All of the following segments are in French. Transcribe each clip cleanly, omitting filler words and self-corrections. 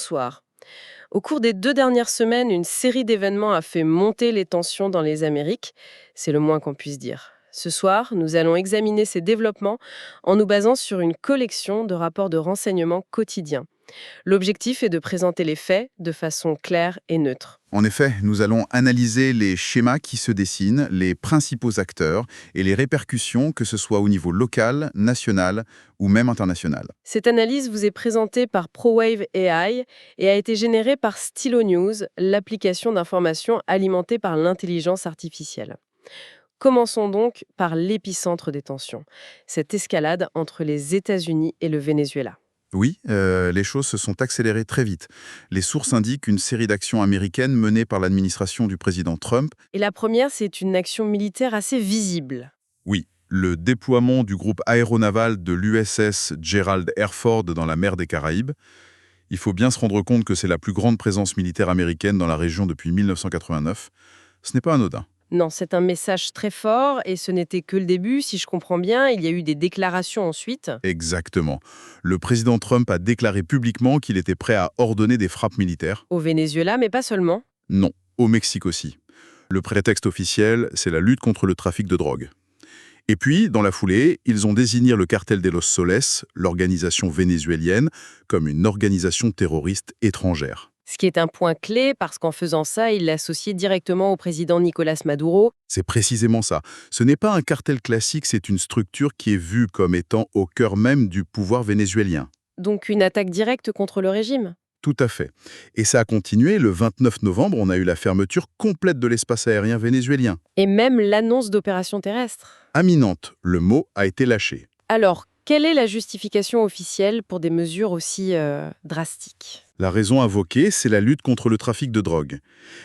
Bonsoir. Au cours des 2 dernières semaines, une série d'événements a fait monter les tensions dans les Amériques. C'est le moins qu'on puisse dire. Ce soir, nous allons examiner ces développements en nous basant sur une collection de rapports de renseignements quotidiens. L'objectif est de présenter les faits de façon claire et neutre. En effet, nous allons analyser les schémas qui se dessinent, les principaux acteurs et les répercussions, que ce soit au niveau local, national ou même international. Cette analyse vous est présentée par ProWave AI et a été générée par Stylo News, l'application d'information alimentée par l'intelligence artificielle. Commençons donc par l'épicentre des tensions, cette escalade entre les États-Unis et le Venezuela. Oui, les choses se sont accélérées très vite. Les sources indiquent une série d'actions américaines menées par l'administration du président Trump. Et la première, c'est une action militaire assez visible. Oui, le déploiement du groupe aéronaval de l'USS Gerald R. Ford dans la mer des Caraïbes. Il faut bien se rendre compte que c'est la plus grande présence militaire américaine dans la région depuis 1989. Ce n'est pas anodin. Non, c'est un message très fort et ce n'était que le début, si je comprends bien. Il y a eu des déclarations ensuite. Exactement. Le président Trump a déclaré publiquement qu'il était prêt à ordonner des frappes militaires. Au Venezuela, mais pas seulement. Non, au Mexique aussi. Le prétexte officiel, c'est la lutte contre le trafic de drogue. Et puis, dans la foulée, ils ont désigné le cartel de los Soles, l'organisation vénézuélienne, comme une organisation terroriste étrangère. Ce qui est un point clé parce qu'en faisant ça, il l'associait directement au président Nicolás Maduro. C'est précisément ça. Ce n'est pas un cartel classique, c'est une structure qui est vue comme étant au cœur même du pouvoir vénézuélien. Donc une attaque directe contre le régime. Tout à fait. Et ça a continué. Le 29 novembre, on a eu la fermeture complète de l'espace aérien vénézuélien. Et même l'annonce d'opérations terrestres. Imminente, le mot a été lâché. Alors, quelle est la justification officielle pour des mesures aussi drastiques? La raison invoquée, c'est la lutte contre le trafic de drogue.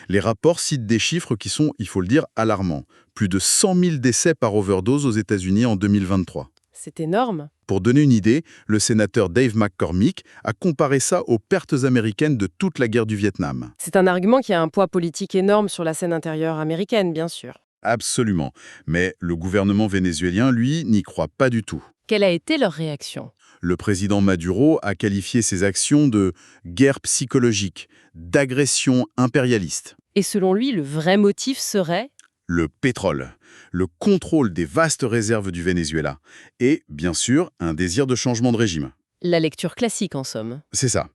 Les rapports citent des chiffres qui sont, il faut le dire, alarmants. Plus de 100 000 décès par overdose aux États-Unis en 2023. C'est énorme. Pour donner une idée, le sénateur Dave McCormick a comparé ça aux pertes américaines de toute la guerre du Vietnam. C'est un argument qui a un poids politique énorme sur la scène intérieure américaine, bien sûr. Absolument. Mais le gouvernement vénézuélien, lui, n'y croit pas du tout. Quelle a été leur réaction? Le président Maduro a qualifié ces actions de guerre psychologique, d'agression impérialiste. Et selon lui, le vrai motif serait? Le pétrole, le contrôle des vastes réserves du Venezuela et, bien sûr, un désir de changement de régime. La lecture classique, en somme. C'est ça.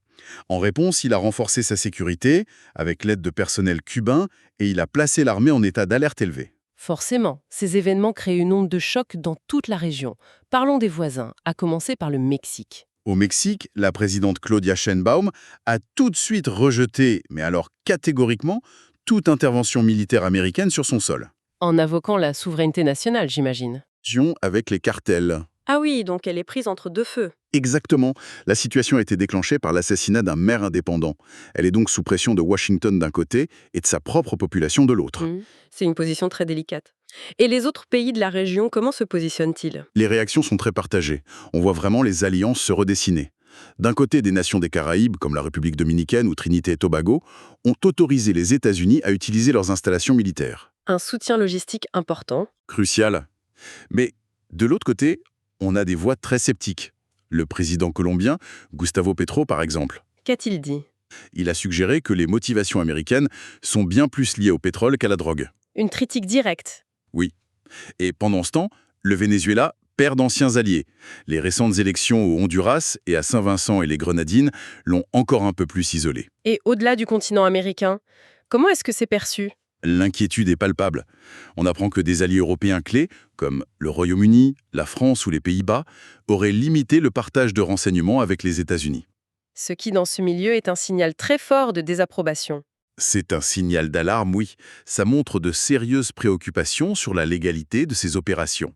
En réponse, il a renforcé sa sécurité avec l'aide de personnel cubain et il a placé l'armée en état d'alerte élevée. Forcément, ces événements créent une onde de choc dans toute la région. Parlons des voisins, à commencer par le Mexique. Au Mexique, la présidente Claudia Sheinbaum a tout de suite rejeté, mais alors catégoriquement, toute intervention militaire américaine sur son sol. En invoquant la souveraineté nationale, j'imagine. Avec les cartels. Ah oui, donc elle est prise entre deux feux. Exactement. La situation a été déclenchée par l'assassinat d'un maire indépendant. Elle est donc sous pression de Washington d'un côté et de sa propre population de l'autre. C'est une position très délicate. Et les autres pays de la région, comment se positionnent-ils? Les réactions sont très partagées. On voit vraiment les alliances se redessiner. D'un côté, des nations des Caraïbes, comme la République dominicaine ou Trinité et Tobago, ont autorisé les États-Unis à utiliser leurs installations militaires. Un soutien logistique important. Crucial. Mais de l'autre côté, on a des voix très sceptiques. Le président colombien, Gustavo Petro, par exemple. Qu'a-t-il dit? Il a suggéré que les motivations américaines sont bien plus liées au pétrole qu'à la drogue. Une critique directe. Oui. Et pendant ce temps, le Venezuela perd d'anciens alliés. Les récentes élections au Honduras et à Saint-Vincent et les Grenadines l'ont encore un peu plus isolé. Et au-delà du continent américain, comment est-ce que c'est perçu? L'inquiétude est palpable. On apprend que des alliés européens clés, comme le Royaume-Uni, la France ou les Pays-Bas, auraient limité le partage de renseignements avec les États-Unis. Ce qui, dans ce milieu, est un signal très fort de désapprobation. C'est un signal d'alarme, oui. Ça montre de sérieuses préoccupations sur la légalité de ces opérations.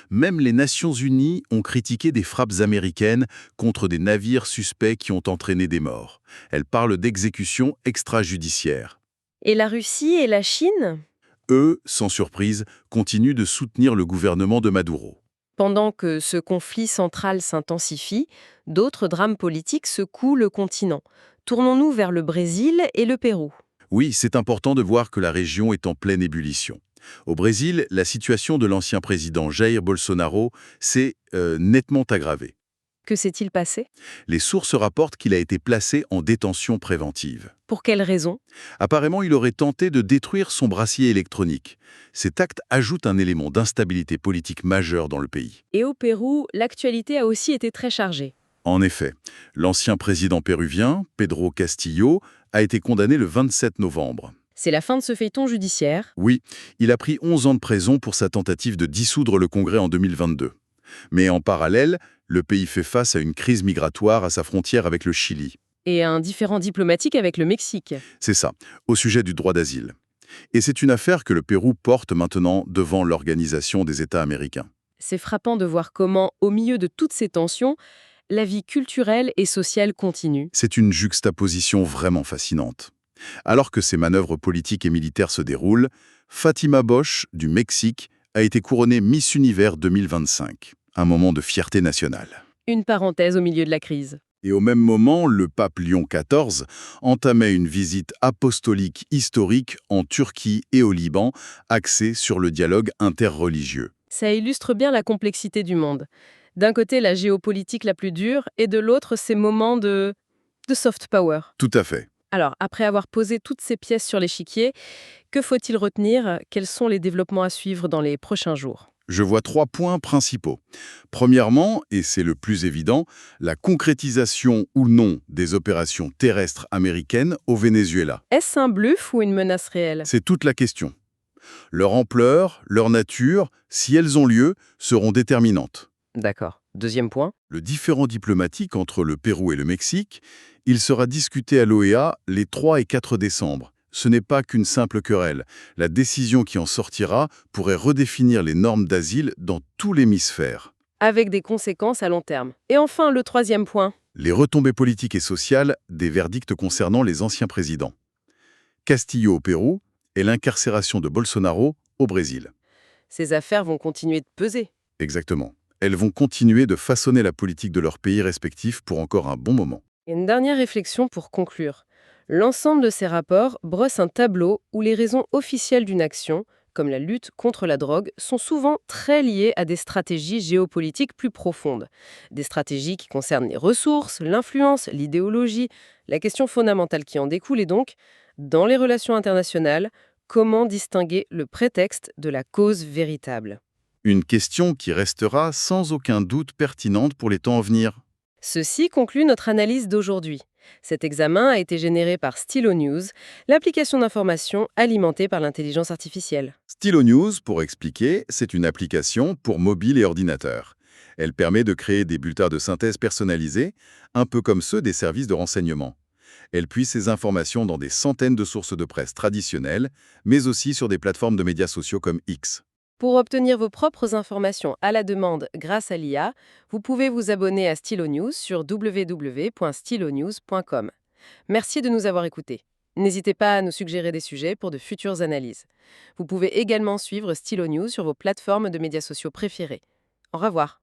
Même les Nations Unies ont critiqué des frappes américaines contre des navires suspects qui ont entraîné des morts. Elles parlent d'exécutions extrajudiciaires. Et la Russie et la Chine? Eux, sans surprise, continuent de soutenir le gouvernement de Maduro. Pendant que ce conflit central s'intensifie, d'autres drames politiques secouent le continent. Tournons-nous vers le Brésil et le Pérou. Oui, c'est important de voir que la région est en pleine ébullition. Au Brésil, la situation de l'ancien président Jair Bolsonaro s'est nettement aggravée. Que s'est-il passé? Les sources rapportent qu'il a été placé en détention préventive. Pour quelle raison? Apparemment, il aurait tenté de détruire son bracelet électronique. Cet acte ajoute un élément d'instabilité politique majeure dans le pays. Et au Pérou, l'actualité a aussi été très chargée. En effet, l'ancien président péruvien, Pedro Castillo, a été condamné le 27 novembre. C'est la fin de ce feuilleton judiciaire. Oui, il a pris 11 ans de prison pour sa tentative de dissoudre le Congrès en 2022. Mais en parallèle, le pays fait face à une crise migratoire à sa frontière avec le Chili. Et un différend diplomatique avec le Mexique. C'est ça, au sujet du droit d'asile. Et c'est une affaire que le Pérou porte maintenant devant l'Organisation des États américains. C'est frappant de voir comment, au milieu de toutes ces tensions, la vie culturelle et sociale continue. C'est une juxtaposition vraiment fascinante. Alors que ces manœuvres politiques et militaires se déroulent, Fatima Bosch, du Mexique, a été couronnée Miss Univers 2025. Un moment de fierté nationale. Une parenthèse au milieu de la crise. Et au même moment, le pape Léon XIV entamait une visite apostolique historique en Turquie et au Liban, axée sur le dialogue interreligieux. Ça illustre bien la complexité du monde. D'un côté, la géopolitique la plus dure, et de l'autre, ces moments de soft power. Tout à fait. Alors, après avoir posé toutes ces pièces sur l'échiquier, que faut-il retenir? Quels sont les développements à suivre dans les prochains jours? Je vois 3 points principaux. Premièrement, et c'est le plus évident, la concrétisation ou non des opérations terrestres américaines au Venezuela. Est-ce un bluff ou une menace réelle? C'est toute la question. Leur ampleur, leur nature, si elles ont lieu, seront déterminantes. D'accord. Deuxième point. Le différend diplomatique entre le Pérou et le Mexique, il sera discuté à l'OEA les 3 et 4 décembre. Ce n'est pas qu'une simple querelle. La décision qui en sortira pourrait redéfinir les normes d'asile dans tout l'hémisphère. Avec des conséquences à long terme. Et enfin, le troisième point. Les retombées politiques et sociales des verdicts concernant les anciens présidents. Castillo au Pérou et l'incarcération de Bolsonaro au Brésil. Ces affaires vont continuer de peser. Exactement. Elles vont continuer de façonner la politique de leurs pays respectifs pour encore un bon moment. Et une dernière réflexion pour conclure. L'ensemble de ces rapports brosse un tableau où les raisons officielles d'une action, comme la lutte contre la drogue, sont souvent très liées à des stratégies géopolitiques plus profondes. Des stratégies qui concernent les ressources, l'influence, l'idéologie. La question fondamentale qui en découle est donc, dans les relations internationales, comment distinguer le prétexte de la cause véritable? Une question qui restera sans aucun doute pertinente pour les temps à venir. Ceci conclut notre analyse d'aujourd'hui. Cet examen a été généré par Stylo News, l'application d'information alimentée par l'intelligence artificielle. Stylo News, pour expliquer, c'est une application pour mobile et ordinateur. Elle permet de créer des bulletins de synthèse personnalisés, un peu comme ceux des services de renseignement. Elle puise ces informations dans des centaines de sources de presse traditionnelles, mais aussi sur des plateformes de médias sociaux comme X. Pour obtenir vos propres informations à la demande grâce à l'IA, vous pouvez vous abonner à Stylo News sur www.stylonews.com. Merci de nous avoir écoutés. N'hésitez pas à nous suggérer des sujets pour de futures analyses. Vous pouvez également suivre Stylo News sur vos plateformes de médias sociaux préférées. Au revoir.